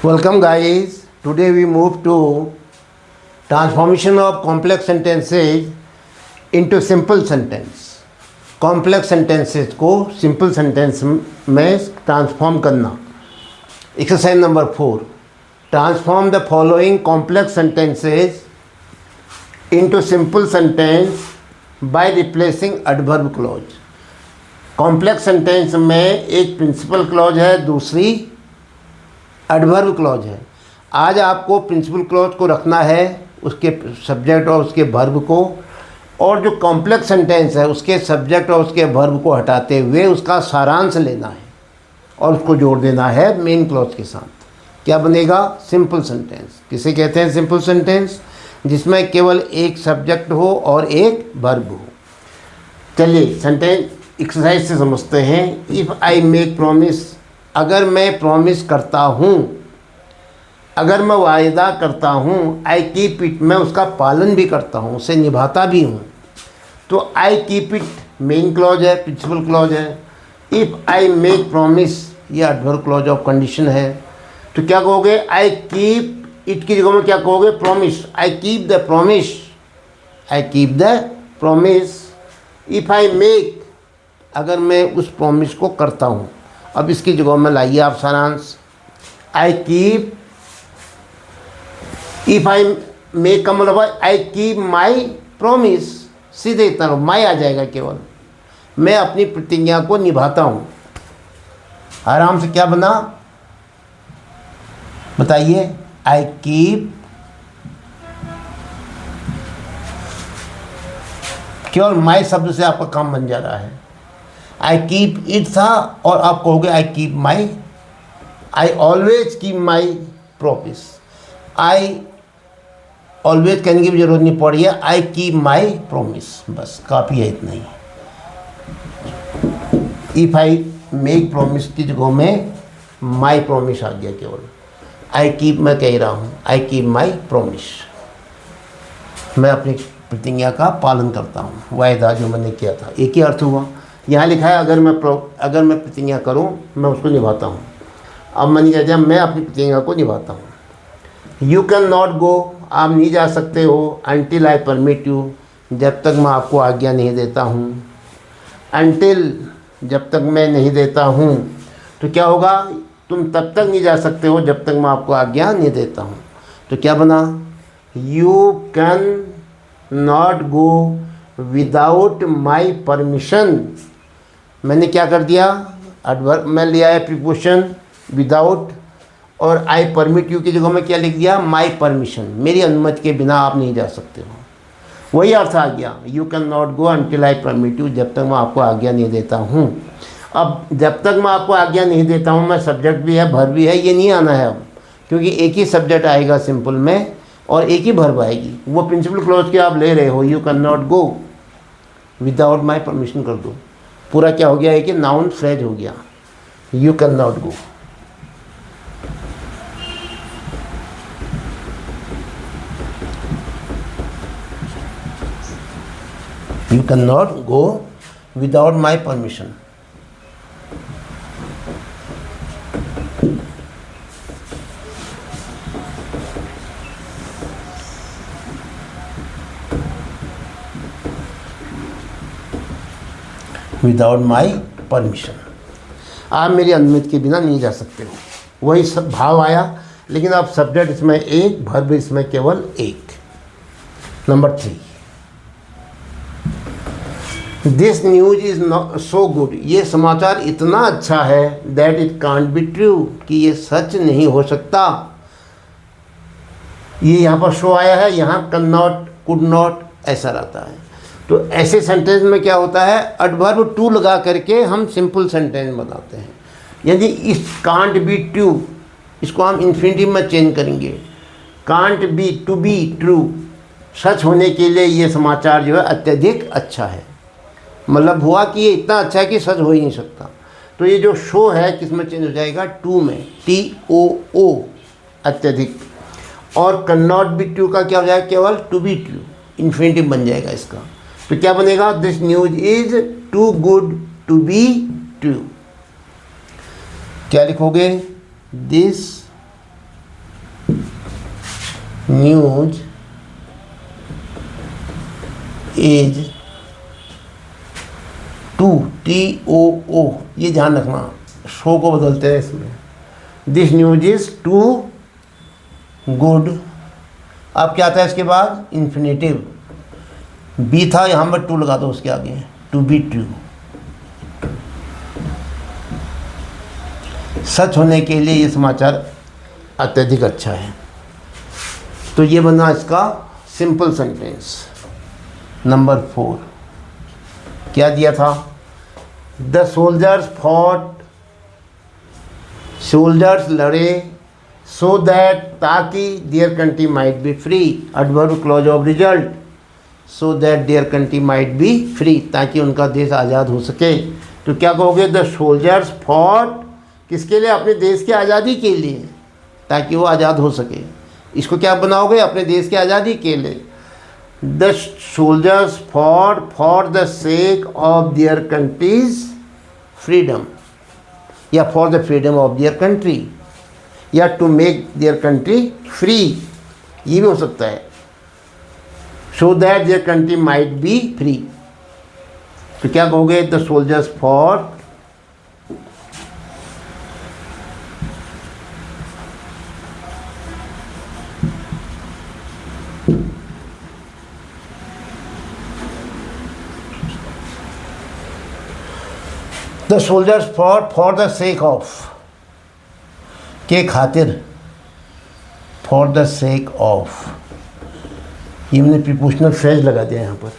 Welcome guys. Today we move to transformation of complex sentences into simple sentence. Complex sentences को simple sentence में transform करना. Exercise number 4. Transform the following complex sentences into simple sentence by replacing adverb clause. Complex sentence में एक principal clause है, दूसरी adverb clause है. आज आपको प्रिंसिपल क्लॉज को रखना है, उसके सब्जेक्ट और उसके वर्ब को, और जो कॉम्प्लेक्स सेंटेंस है उसके सब्जेक्ट और उसके वर्ब को हटाते हुए उसका सारांश लेना है और उसको जोड़ देना है मेन क्लॉज के साथ. क्या बनेगा? Simple sentence. किसे कहते हैं सिंपल सेंटेंस? जिसमें केवल एक सब्जेक्ट हो और एक वर्ब हो. चलिए सेंटेंस एक्सरसाइज से समझते हैं. इफ़ आई मेक प्रॉमिस, अगर मैं प्रॉमिस करता हूँ, अगर मैं वायदा करता हूँ, आई कीप इट, मैं उसका पालन भी करता हूँ, उसे निभाता भी हूँ. तो I keep it main clause है, प्रिंसिपल क्लॉज है. इफ़ आई मेक प्रॉमिस ये एडवर्ब क्लॉज ऑफ कंडीशन है. तो क्या कहोगे? आई कीप इट की जगह में क्या कहोगे? Promise. I keep the promise, I keep the promise. If I make, अगर मैं उस प्रॉमिस को करता हूँ. अब इसकी जगह में लाइए आप सारांश. I keep, if I make का मतलब आई कीप माई प्रॉमिस. सीधे इतना माई आ जाएगा केवल. मैं अपनी प्रतिज्ञा को निभाता हूँ. आराम से क्या बना बताइए? आई कीप, केवल माई शब्द से आपका काम बन जा रहा है. आई कीप इट था और आप कहोगे I keep my. I always keep my promise. I always कहने की भी जरूरत नहीं पड़ी है. आई कीप माई प्रॉमिस, बस काफ़ी है इतना ही. इफ़ आई मेक प्रॉमिस की जगह में माई प्रॉमिस आ गया केवल. आई कीप मैं कह रहा हूँ, आई कीप माई प्रॉमिस, मैं अपनी प्रतिज्ञा का पालन करता हूँ, वायदा जो मैंने किया था. एक ही अर्थ हुआ. यहाँ लिखा है अगर मैं प्रतिज्ञा करूँ मैं उसको निभाता हूँ. अब मैंने कह दिया मैं अपनी प्रतिज्ञा को निभाता हूँ. यू कैन नॉट गो, आप नहीं जा सकते हो. अनटिल आई परमिट यू, जब तक मैं आपको आज्ञा नहीं देता हूँ. अनटिल, जब तक मैं नहीं देता हूँ. तो क्या होगा? तुम तब तक नहीं जा सकते हो जब तक मैं आपको आज्ञा नहीं देता हूँ. तो क्या बना? You can not go without my permission. मैंने क्या कर दिया? एडवर्ब में लिया है प्रीपोजिशन विदाउट, और आई परमिट यू की जगह में क्या लिख दिया? My permission. मेरी अनुमति के बिना आप नहीं जा सकते हो. वही अर्थ आ गया. You can not go until I permit you, जब तक मैं आपको आज्ञा नहीं देता हूँ. अब जब तक मैं आपको आज्ञा नहीं देता हूँ, मैं सब्जेक्ट भी है वर्ब भी है, ये नहीं आना है अब, क्योंकि एक ही सब्जेक्ट आएगा सिंपल में और एक ही वर्ब आएगी. वो प्रिंसिपल क्लॉज के आप ले रहे हो. You can not go without my permission कर दो. पूरा क्या हो गया है कि नाउन फ्रेज हो गया. You can not go. You cannot go without my permission. Without my permission. आप मेरी अनुमति के बिना नहीं जा सकते हो. वही सब भाव आया, लेकिन अब सब्जेक्ट इसमें एक, वर्ब इसमें केवल एक. Number 3. This news is so good, ये समाचार इतना अच्छा है. That it can't be true, कि ये सच नहीं हो सकता. ये यहाँ पर शो आया है, यहाँ कैन नॉट, कुड नॉट ऐसा रहता है. तो ऐसे सेंटेंस में क्या होता है? एडवर्ब टू लगा करके हम सिंपल सेंटेंस बनाते हैं. यदि इस कांट बी ट्रू, इसको हम इन्फिनिटिव में चेंज करेंगे. Can't be to be true, सच होने के लिए ये समाचार जो है अत्यधिक अच्छा है. मतलब हुआ कि ये इतना अच्छा है कि सच हो ही नहीं सकता. तो ये जो शो है किसमें चेंज हो जाएगा? टू में, TOO, अत्यधिक. और कैन नॉट बी ट्रू का क्या हो जाएगा? केवल टू बी ट्रू, इन्फिनिटिव बन जाएगा इसका. तो क्या बनेगा? This news is too good to be true. क्या लिखोगे? This news is too, TOO, ये ध्यान रखना, शो को बदलते हैं इसमें। This news is too good. अब क्या आता है इसके बाद? इन्फिनेटिव। बी था, यहाँ पर टू लगा दो उसके आगे, टू बी ट्रू। सच होने के लिए ये समाचार अत्यधिक अच्छा है। तो ये बना इसका सिंपल सेंटेंस। नंबर 4 क्या दिया था? द सोल्जर्स फॉट, सोल्जर्स लड़े, सो दैट, ताकि, there country might be free, adverb clause of result, so that their country might be free, ताकि उनका देश आज़ाद हो सके। तो क्या कहोगे? द सोल्जर्स फॉट, किसके लिए? अपने देश की आज़ादी के लिए, ताकि वो आज़ाद हो सके। इसको क्या बनाओगे? अपने देश की आज़ादी के लिए। The soldiers fought for the sake of their country's freedom, या for the freedom of their country, या to make their country free, ये भी हो सकता है। So that their country might be free. तो क्या कहोगे? The soldiers for the soldiers for the sake of, के खातिर, फॉर द सेक ऑफ, ये मैंने प्रीपोजिशनल फ्रेज लगा दिया यहाँ पर।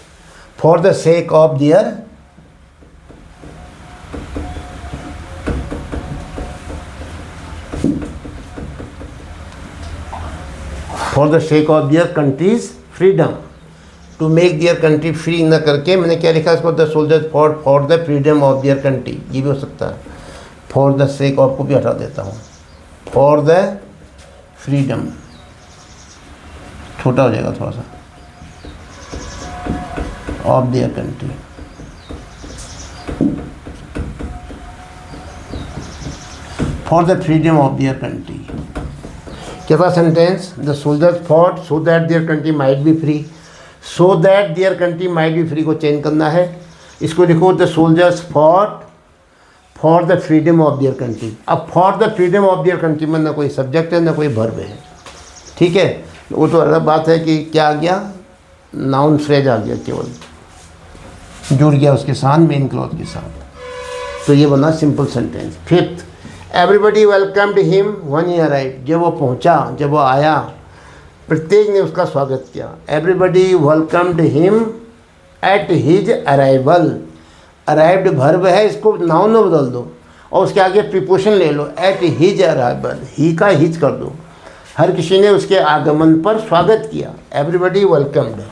For the sake of their, for the sake of their country's freedom, to make their country free न करके मैंने क्या लिखा इसको? The soldiers for the freedom of their country, ये भी हो सकता है। फॉर द सेक ऑफ को भी हटा देता हूँ, फॉर द फ्रीडम, छोटा हो जाएगा थोड़ा सा, of their country. For the freedom of their country. क्या था sentence? The soldiers fought so that their country might be free, so that their country might be free को चेंज करना है। इसको लिखो the soldiers fought for the freedom of their country. अब for the freedom of their country में ना कोई subject है ना कोई वर्ब है, ठीक है। वो तो अलग बात है कि क्या आ गया, नाउन फ्रेज आ गया, केवल जुड़ गया उसके साथ, मेन क्लॉज के साथ। तो ये बना simple sentence. Fifth, everybody welcomed him when he arrived. जब वो पहुंचा, जब वो आया, प्रत्येक ने उसका स्वागत किया। Everybody welcomed him at his arrival. Arrived verb है, इसको नाउन में बदल दो और उसके आगे प्रीपोजिशन ले लो, एट हिज अराइवल, ही का हिज कर दो। हर किसी ने उसके आगमन पर स्वागत किया। Everybody welcomed.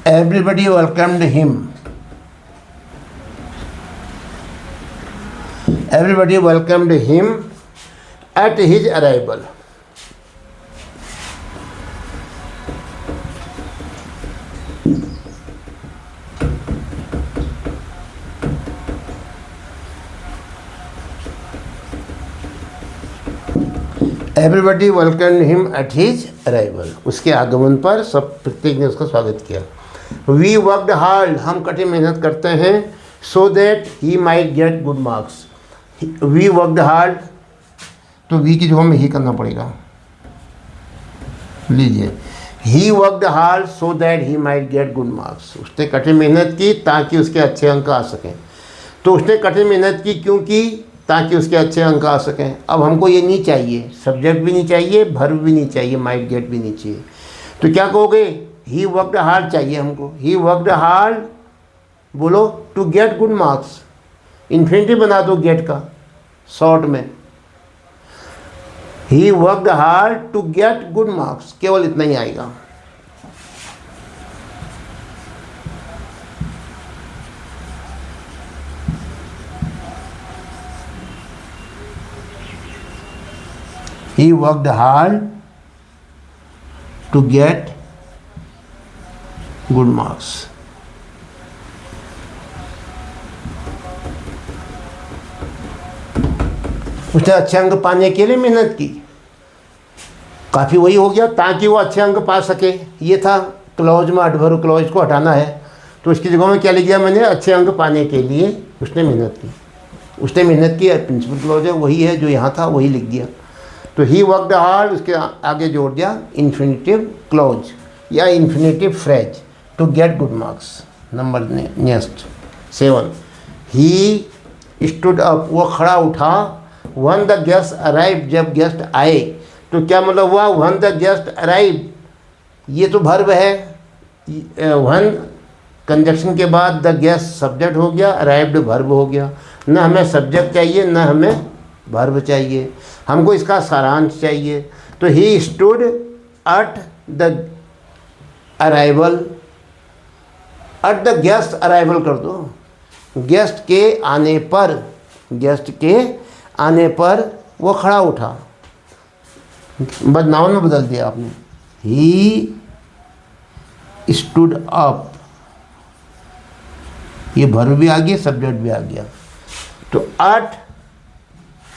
Everybody welcomed him. Everybody welcomed him at his arrival. Everybody welcomed him at his arrival. उसके आगमन पर सब प्रत्येक ने उसका स्वागत किया। वी वर्कड हार्ड, हम कठिन मेहनत करते हैं, so that he might get good marks. We worked hard, तो वी की जगह में ही करना पड़ेगा। लीजिए, he worked hard so that he might get good marks. उसने कठिन मेहनत की ताकि उसके अच्छे अंक आ सकें। तो उसने कठिन मेहनत की क्यों की? ताकि उसके अच्छे अंक आ सकें। अब हमको ये नहीं चाहिए, सब्जेक्ट भी नहीं चाहिए, वर्ब भी नहीं चाहिए, माइट गेट भी नहीं चाहिए। तो क्या कहोगे? ही वर्कड हार्ड चाहिए हमको। ही वर्कड हार्ड, बोलो, to get good marks. Infinitive बना दो गेट का शॉर्ट में। He worked hard to get good marks, केवल इतना ही आएगा। He worked hard to get good marks. उसने अच्छे अंक पाने के लिए मेहनत की, काफ़ी वही हो गया ताकि वो अच्छे अंक पा सके। ये था क्लॉज में एडवर्ब क्लॉज को हटाना है, तो उसकी जगह में क्या लिख दिया मैंने, अच्छे अंक पाने के लिए उसने मेहनत की। उसने मेहनत की, प्रिंसिपल क्लॉज है वही है जो यहाँ था, वही लिख दिया। तो ही वर्कड हार्ड, उसके आगे जोड़ दिया इन्फिनिटिव क्लॉज या infinitive phrase to get good marks. Number next 7, he stood up, वो खड़ा उठा। वन द गेस्ट अराइव, जब गेस्ट आए। तो क्या मतलब हुआ, वन द गेस्ट अराइव, ये तो वर्ब है। वन कंजक्शन के बाद द गेस्ट सब्जेक्ट हो गया, अराइव्ड वर्ब हो गया। न हमें सब्जेक्ट चाहिए न हमें वर्ब चाहिए, हमको इसका सारांश चाहिए। तो he stood at the arrival, at the guest arrival कर दो, गेस्ट के आने पर, गेस्ट के आने पर वो खड़ा उठा। बस नाउन में बदल दिया आपने, ही स्टूड अप, ये वर्ब भी आ गया, सब्जेक्ट भी आ गया। तो at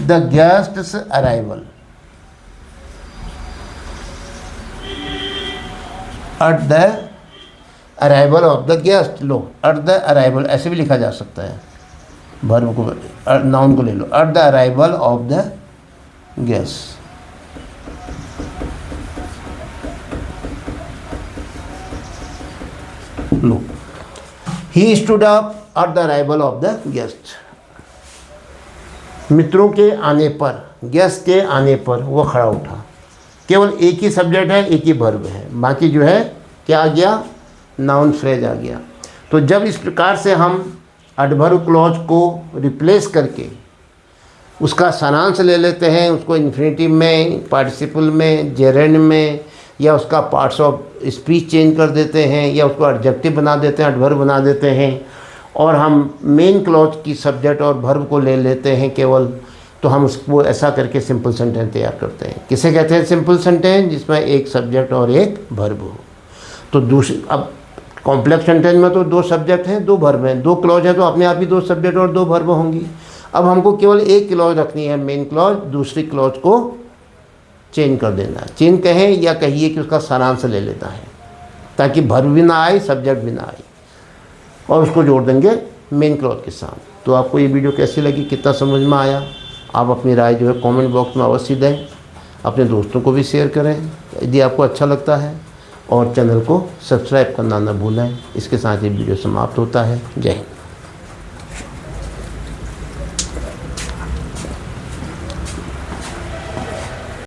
the guests arrival, eight the arrival of the guest, low at the arrival ऐसे भी लिखा जा सकता है, वर्ब को, नाउन को ले लो, at the arrival of the guest. लो, he stood up at the arrival of the guest, मित्रों के आने पर, गेस्ट के आने पर वो खड़ा उठा। केवल एक ही सब्जेक्ट है, एक ही वर्ब है, बाकी जो है क्या आ गया, नाउन फ्रेज आ गया। तो जब इस प्रकार से हम एडवर्ब क्लॉज को रिप्लेस करके उसका सारांश ले लेते हैं, उसको इन्फिनिटिव में, पार्टिसिपल में, जेरेंड में, या उसका पार्ट्स ऑफ स्पीच चेंज कर देते हैं, या उसको एडजेक्टिव बना देते हैं, एडवर्ब बना देते हैं, और हम मेन क्लॉज की सब्जेक्ट और वर्ब को ले लेते हैं केवल, तो हम उसको ऐसा करके सिंपल सेंटेंस तैयार करते हैं। किसे कहते हैं सिंपल सेंटेंस, जिसमें एक सब्जेक्ट और एक वर्ब हो। तो दूसरी, अब कॉम्प्लेक्स सेंटेंस में तो 2 सब्जेक्ट हैं, 2 वर्ब हैं, 2 क्लॉज हैं, तो अपने आप ही 2 सब्जेक्ट और 2 वर्ब होंगी। अब हमको केवल एक क्लॉज रखनी है मेन क्लॉज, दूसरी क्लॉज को चेंज कर देना है। चेंज कहें या कहिए कि उसका सारांश ले लेना है, ताकि वर्ब भी ना आए, सब्जेक्ट भी ना आए, और उसको जोड़ देंगे मेन क्लॉज के साथ। तो आपको ये वीडियो कैसी लगी, कितना समझ में आया, आप अपनी राय जो है कमेंट बॉक्स में अवश्य दें, अपने दोस्तों को भी शेयर करें यदि आपको अच्छा लगता है, और चैनल को सब्सक्राइब करना न भूलें। इसके साथ ये वीडियो समाप्त होता है। जय हिंद।